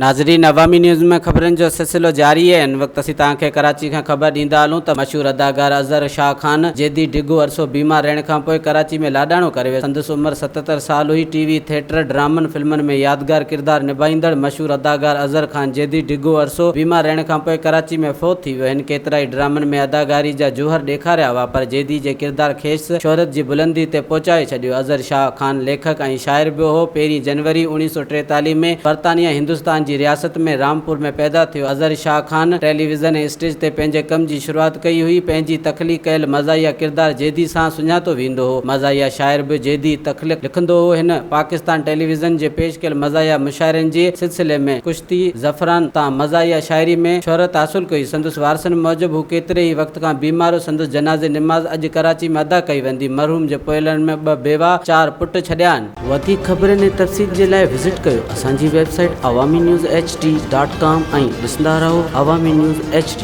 नाज़रीन, अवामी न्यूज़ में खबरन जो सिलसिलो जारी है। इन वक्त असीं तव्हांखे कराची का खबर ॾींदा हलूं त मशहूर अदाकार अज़हर शाह ख़ान जैदी डिघो अरसो बीमार रहण खां पोइ कराची में लाडाणो करे वियो। संदसि उमिरि 77 साल हुई। टीवी, थिएटर, ड्रामनि, फिल्मनि में यादगार किरदार निभाईंदड़ मशहूर अदाकार अज़हर ख़ान जैदी डिघो अरसो बीमार रहण खां पोइ कराची में फ़ौत थी वियो। हिन केतिरा ई ड्रामनि में अदाकारी जा जौहर ॾेखारिया हुआ, पर जैदी जे किरदार खेसि शोहरत जी बुलंदी ते पहुचाए छॾियो। अज़हर शाह ख़ान लेखक ऐं शाइर बि हो। 1 जनवरी 1943 में बरतानिया हिंदुस्तान जी रियासत में रामपुर में पैदा थियो। अज़हर शाह ख़ान टेलीविज़न ऐं स्टेज ते पंहिंजे कम जी शुरूआत कई हुई। पंहिंजी तख़लीक़ कयल मज़ाहिया किरदार जैदी सां सुञातो वेंदो हो। मज़ाहिया शाइर बि जैदी तख़लीक़ लिखंदो हो। हिन पाकिस्तान टेलीविज़न जे पेश कयल मज़ाहिया मुशाइरनि जे सिलसिले में कुश्ती ज़फ़रान तां मज़ाहिया शाइरी में शोहरत हासिल कई। संदसि वारसनि मूजिबि हू केतिरे ई वक़्त खां बीमार हो। संदसि जनाज़े निमाज़ अॼु कराची में अदा कई वेंदी। मरहूम जे पोयलनि में 2 बेवा 4 पुट छॾिया आहिनि। वधीक ख़बरनि ऐं तफ़सील जे लाइ विज़िट कयो असांजी वेबसाइट awamiNewsHD.com ऐं ॾिसंदा रहो अवामी न्यूज़ HD।